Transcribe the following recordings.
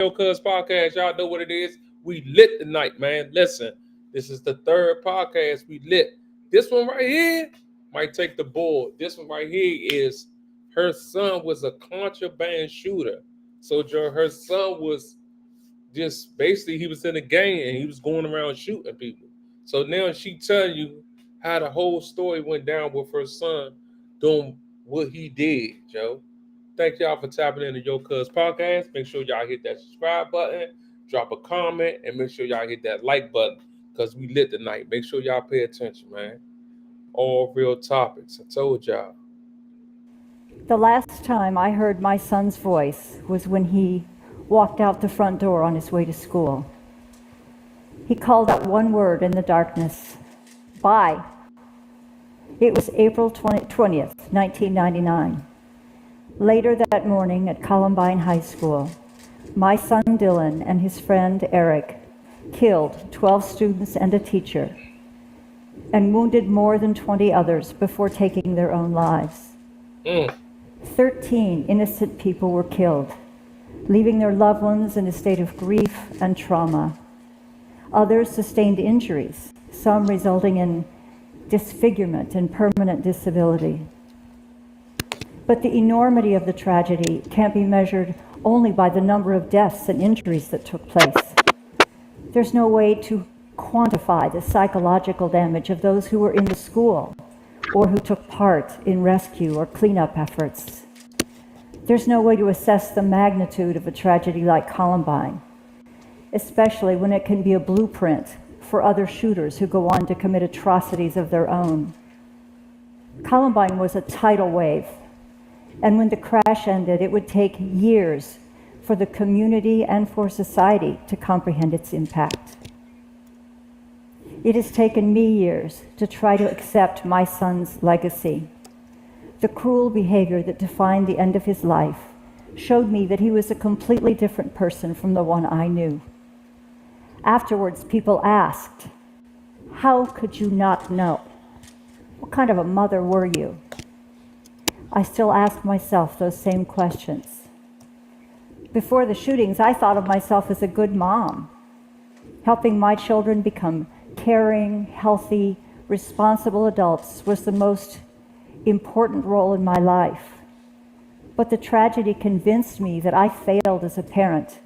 Yocuzpodcast, y'all know what it is. We lit tonight, man. Listen, this is the third podcast we lit. This one right here might take the board. This one right here is her son was a contraband shooter. So her son was just basically he was in a gang and he was going around shooting people. So now she telling you how the whole story went down with her son doing what he did, Joe. Thank y'all for tapping into Yo Cuz Podcast. Make sure y'all hit that subscribe button, drop a comment, and make sure y'all hit that like button because we lit tonight. Make sure y'all pay attention, man. All real topics. I told y'all. The last time I heard my son's voice was when he walked out the front door on his way to school. He called out one word in the darkness, "Bye." It was April 20th, 1999. Later that morning at Columbine High School, my son Dylan and his friend Eric killed 12 students and a teacher and wounded more than 20 others before taking their own lives. 13 innocent people were killed, leaving their loved ones in a state of grief and trauma. Others sustained injuries, some resulting in disfigurement and permanent disability. But the enormity of the tragedy can't be measured only by the number of deaths and injuries that took place. There's no way to quantify the psychological damage of those who were in the school or who took part in rescue or cleanup efforts. There's no way to assess the magnitude of a tragedy like Columbine, especially when it can be a blueprint for other shooters who go on to commit atrocities of their own. Columbine was a tidal wave, and when the crash ended, it would take years for the community and for society to comprehend its impact. It has taken me years to try to accept my son's legacy. The cruel behavior that defined the end of his life showed me that he was a completely different person from the one I knew. Afterwards, people asked, "How could you not know? What kind of a mother were you?" I still ask myself those same questions. Before the shootings, I thought of myself as a good mom, helping my children become caring, healthy, responsible adults was the most important role in my life. But the tragedy convinced me that I failed as a parent,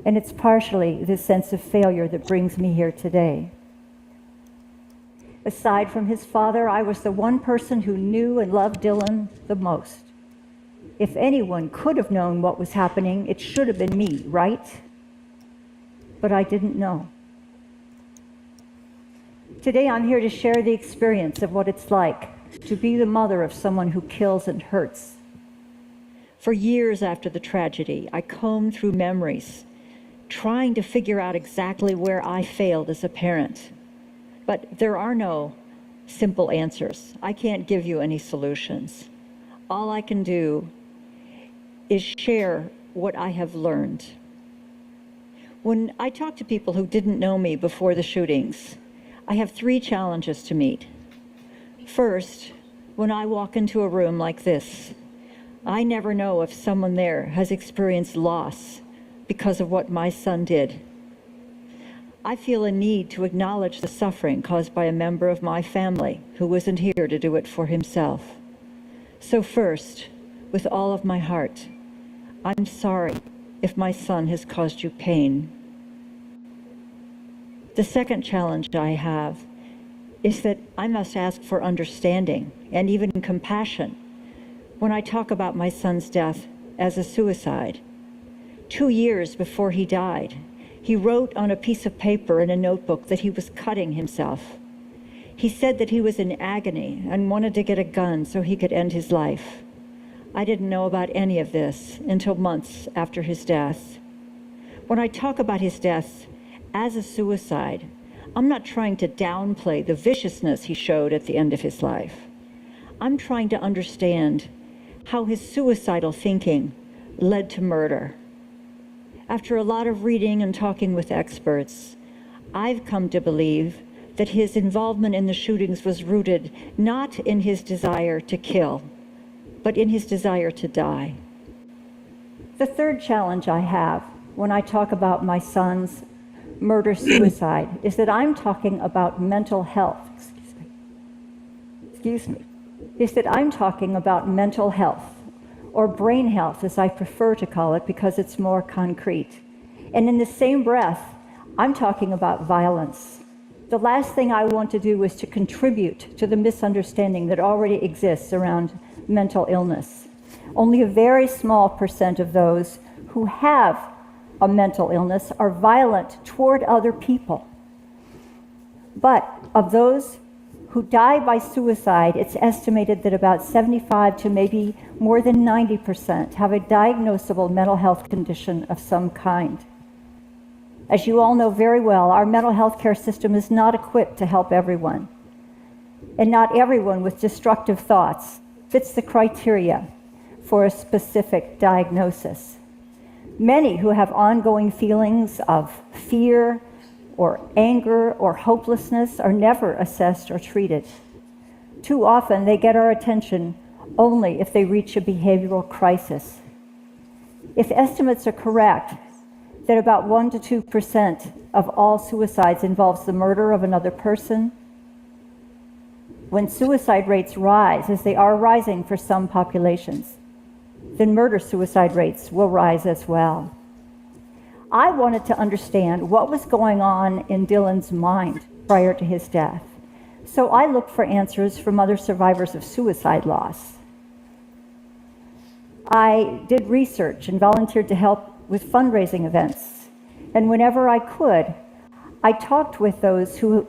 and it's partially this sense of failure that brings me here today. Aside from his father, I was the one person who knew and loved Dylan the most. If anyone could have known what was happening, it should have been me, right? But I didn't know. Today I'm here to share the experience of what it's like to be the mother of someone who kills and hurts. For years after the tragedy, I combed through memories, trying to figure out exactly where I failed as a parent. But there are no simple answers. I can't give you any solutions. All I can do is share what I have learned. When I talk to people who didn't know me before the shootings, I have 3 challenges to meet. First, when I walk into a room like this, I never know if someone there has experienced loss because of what my son did. I feel a need to acknowledge the suffering caused by a member of my family who wasn't here to do it for himself. So first, with all of my heart, I'm sorry if my son has caused you pain. The second challenge I have is that I must ask for understanding and even compassion when I talk about my son's death as a suicide. 2 years before he died, he wrote on a piece of paper in a notebook that he was cutting himself. He said that he was in agony and wanted to get a gun so he could end his life. I didn't know about any of this until months after his death. When I talk about his death as a suicide, I'm not trying to downplay the viciousness he showed at the end of his life. I'm trying to understand how his suicidal thinking led to murder. After a lot of reading and talking with experts, I've come to believe that his involvement in the shootings was rooted not in his desire to kill, but in his desire to die. The third challenge I have when I talk about my son's murder-suicide is that I'm talking about mental health. Is that I'm talking about mental health, or brain health, as I prefer to call it, because it's more concrete. And in the same breath, I'm talking about violence. The last thing I want to do is to contribute to the misunderstanding that already exists around mental illness. Only a very small percent of those who have a mental illness are violent toward other people. But of those who die by suicide, it's estimated that about 75 to maybe more than 90% have a diagnosable mental health condition of some kind. As you all know very well, our mental health care system is not equipped to help everyone. And not everyone with destructive thoughts fits the criteria for a specific diagnosis. Many who have ongoing feelings of fear or anger or hopelessness are never assessed or treated. Too often they get our attention only if they reach a behavioral crisis. If estimates are correct, that about 1 to 2% of all suicides involves the murder of another person, when suicide rates rise, as they are rising for some populations, then murder-suicide rates will rise as well. I wanted to understand what was going on in Dylan's mind prior to his death, so I looked for answers from other survivors of suicide loss. I did research and volunteered to help with fundraising events, and whenever I could, I talked with those who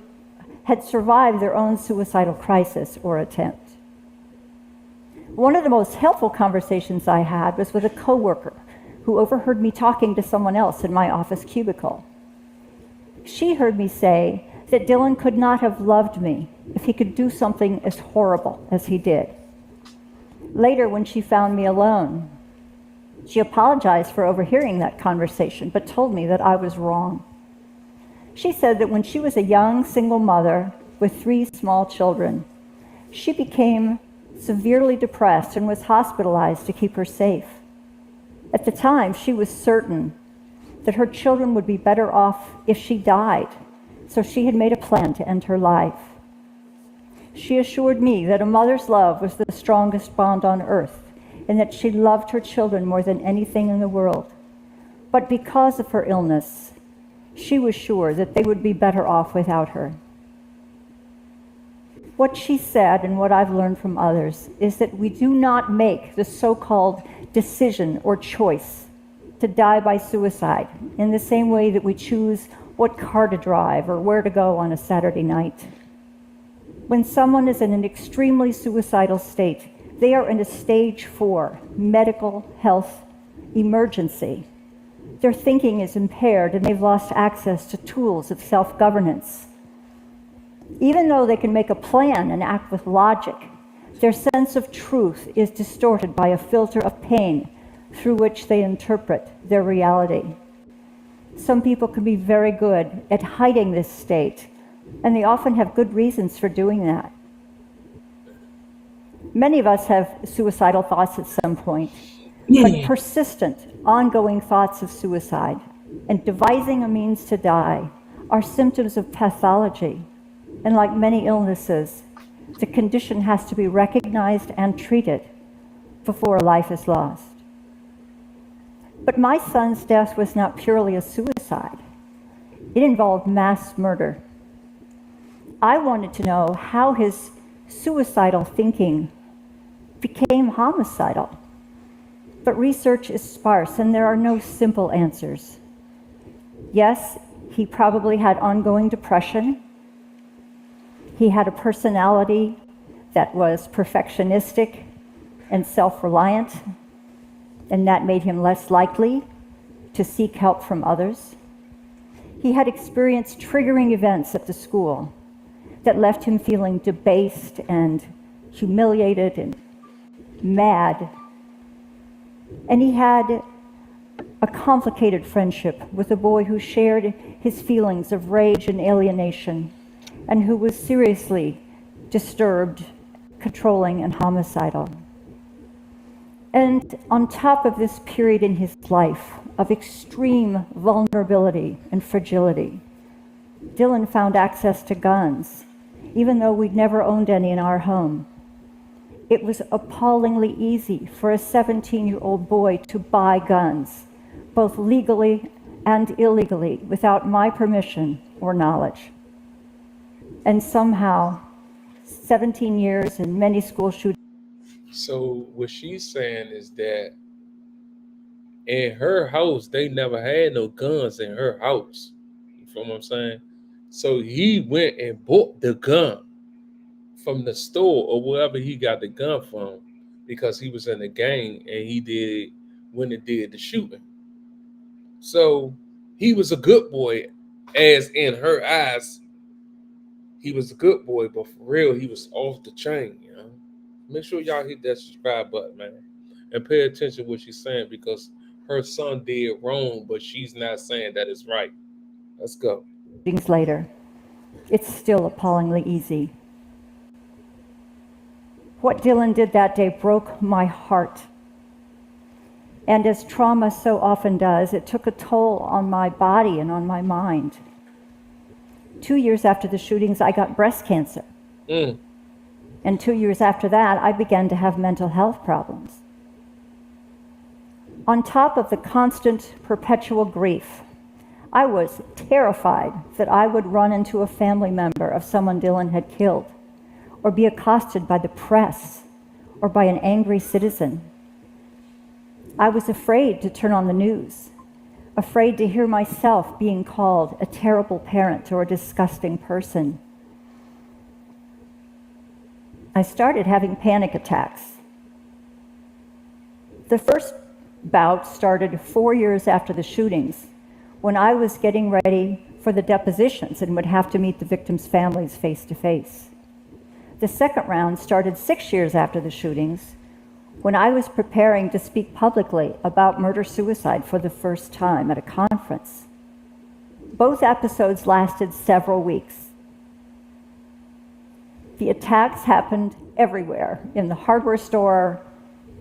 had survived their own suicidal crisis or attempt. One of the most helpful conversations I had was with a coworker who overheard me talking to someone else in my office cubicle. She heard me say that Dylan could not have loved me if he could do something as horrible as he did. Later, when she found me alone, she apologized for overhearing that conversation, but told me that I was wrong. She said that when she was a young single mother with 3 small children, she became severely depressed and was hospitalized to keep her safe. At the time, she was certain that her children would be better off if she died, so she had made a plan to end her life. She assured me that a mother's love was the strongest bond on earth, and that she loved her children more than anything in the world. But because of her illness, she was sure that they would be better off without her. What she said, and what I've learned from others, is that we do not make the so-called decision or choice to die by suicide in the same way that we choose what car to drive or where to go on a Saturday night. When someone is in an extremely suicidal state, they are in a stage 4 medical health emergency. Their thinking is impaired and they've lost access to tools of self-governance. Even though they can make a plan and act with logic, their sense of truth is distorted by a filter of pain through which they interpret their reality. Some people can be very good at hiding this state, and they often have good reasons for doing that. Many of us have suicidal thoughts at some point, but persistent, ongoing thoughts of suicide and devising a means to die are symptoms of pathology. And like many illnesses, the condition has to be recognized and treated before life is lost. But my son's death was not purely a suicide. It involved mass murder. I wanted to know how his suicidal thinking became homicidal. But research is sparse, and there are no simple answers. Yes, he probably had ongoing depression. He had a personality that was perfectionistic and self-reliant, and that made him less likely to seek help from others. He had experienced triggering events at the school that left him feeling debased and humiliated and mad. And he had a complicated friendship with a boy who shared his feelings of rage and alienation, and who was seriously disturbed, controlling, and homicidal. And on top of this period in his life of extreme vulnerability and fragility. Dylan found access to guns, even though we'd never owned any in our home. It was appallingly easy for a 17-year-old boy to buy guns, both legally and illegally, without my permission or knowledge. And somehow, 17 years and many school shootings. So what she's saying is that in her house, they never had no guns in her house. You feel what I'm saying? So he went and bought the gun from the store or wherever he got the gun from because he was in the gang and he did when it did the shooting. So he was a good boy, as in her eyes, he was a good boy, but for real, he was off the chain, you know. Make sure y'all hit that subscribe button, man. And pay attention to what she's saying because her son did wrong, but she's not saying that it's right. Let's go. Later, it's still appallingly easy. What Dylan did that day broke my heart. And as trauma so often does, it took a toll on my body and on my mind. 2 years after the shootings, I got breast cancer. And 2 years after that, I began to have mental health problems. On top of the constant, perpetual grief, I was terrified that I would run into a family member of someone Dylan had killed, or be accosted by the press, or by an angry citizen. I was afraid to turn on the news, afraid to hear myself being called a terrible parent or a disgusting person. I started having panic attacks. The first bout started 4 years after the shootings, when I was getting ready for the depositions and would have to meet the victims' families face to face. The second round started 6 years after the shootings, when I was preparing to speak publicly about murder-suicide for the first time at a conference. Both episodes lasted several weeks. The attacks happened everywhere, in the hardware store,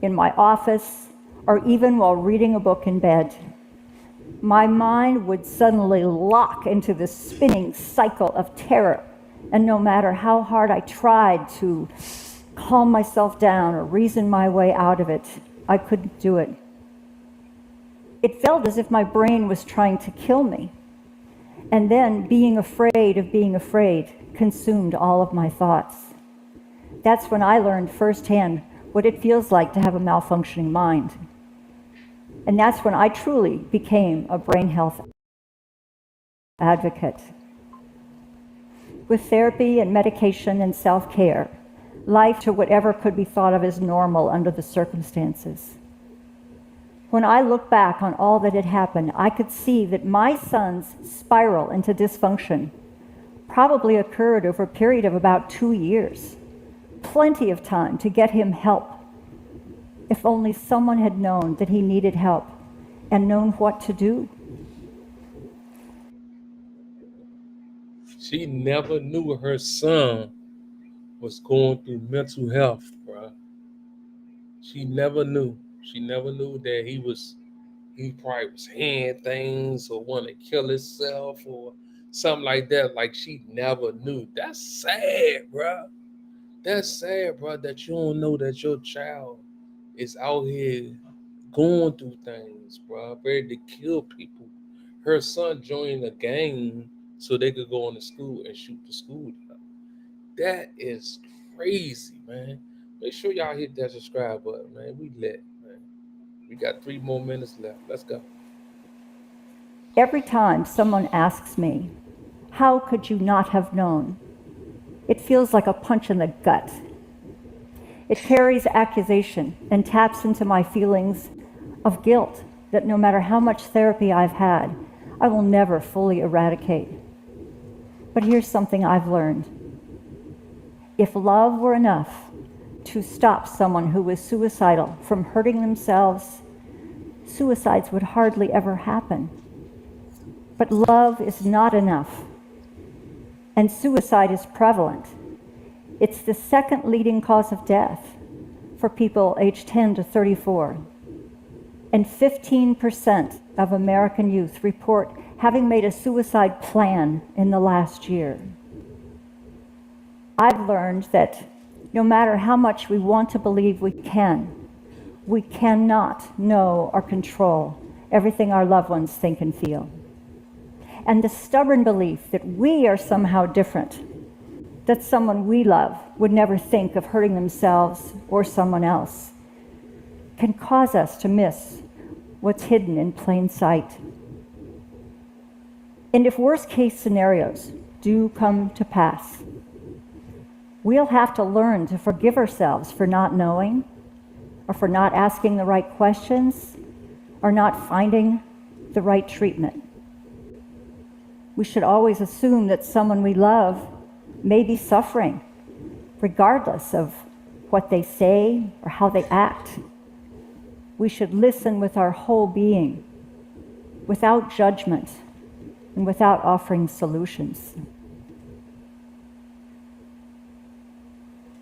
in my office, or even while reading a book in bed. My mind would suddenly lock into this spinning cycle of terror, and no matter how hard I tried to calm myself down or reason my way out of it, I couldn't do it. It felt as if my brain was trying to kill me. And then being afraid consumed all of my thoughts. That's when I learned firsthand what it feels like to have a malfunctioning mind. And that's when I truly became a brain health advocate. With therapy and medication and self-care, life to whatever could be thought of as normal under the circumstances. When I look back on all that had happened, I could see that my son's spiral into dysfunction probably occurred over a period of about 2 years. Plenty of time to get him help. If only someone had known that he needed help and known what to do. She never knew her son was going through mental health, bro. She never knew. She never knew that he probably was hearing things or want to kill himself or something like that. Like she never knew. That's sad, bro. That's sad, bro, that you don't know that your child is out here going through things, bro, ready to kill people. Her son joined a gang so they could go into school and shoot the school up. That is crazy, man. Make sure y'all hit that subscribe button, man. We lit, man. We got 3 more minutes left. Let's go. Every time someone asks me, how could you not have known? It feels like a punch in the gut. It carries accusation and taps into my feelings of guilt that no matter how much therapy I've had, I will never fully eradicate. But here's something I've learned. If love were enough to stop someone who was suicidal from hurting themselves, suicides would hardly ever happen. But love is not enough, and suicide is prevalent. It's the second leading cause of death for people aged 10 to 34. And 15% of American youth report having made a suicide plan in the last year. I've learned that no matter how much we want to believe we cannot know or control everything our loved ones think and feel. And the stubborn belief that we are somehow different, that someone we love would never think of hurting themselves or someone else, can cause us to miss what's hidden in plain sight. And if worst case scenarios do come to pass, we'll have to learn to forgive ourselves for not knowing, or for not asking the right questions, or not finding the right treatment. We should always assume that someone we love may be suffering, regardless of what they say or how they act. We should listen with our whole being, without judgment, and without offering solutions.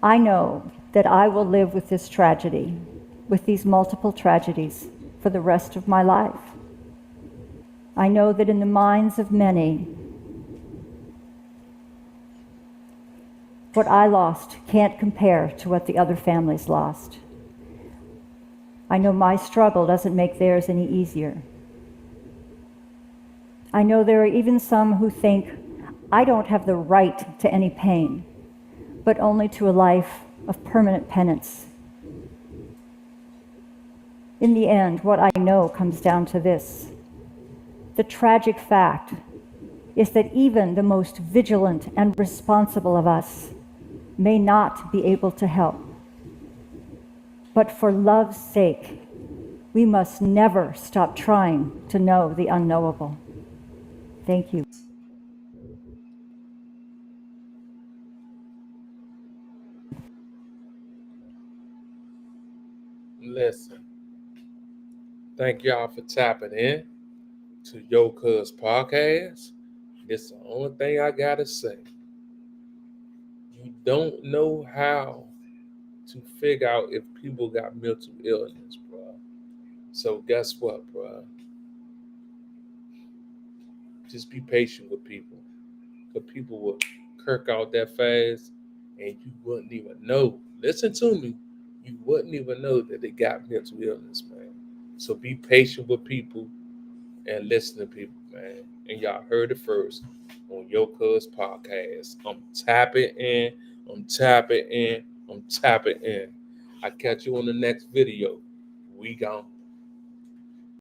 I know that I will live with this tragedy, with these multiple tragedies, for the rest of my life. I know that in the minds of many, what I lost can't compare to what the other families lost. I know my struggle doesn't make theirs any easier. I know there are even some who think, I don't have the right to any pain, but only to a life of permanent penance. In the end, what I know comes down to this. The tragic fact is that even the most vigilant and responsible of us may not be able to help. But for love's sake, we must never stop trying to know the unknowable. Thank you. Listen, thank y'all for tapping in to Yocuzpodcast. It's the only thing I gotta say. You don't know how to figure out if people got mental illness, bro. So guess what, bro? Just be patient with people. Because people will kirk out that fast and you wouldn't even know. Listen to me. You wouldn't even know that they got mental illness, man. So be patient with people and listen to people, man. And y'all heard it first on Yocuzpodcast. I'm tapping in, I'm tapping in, I'm tapping in. I catch you on the next video. We gone.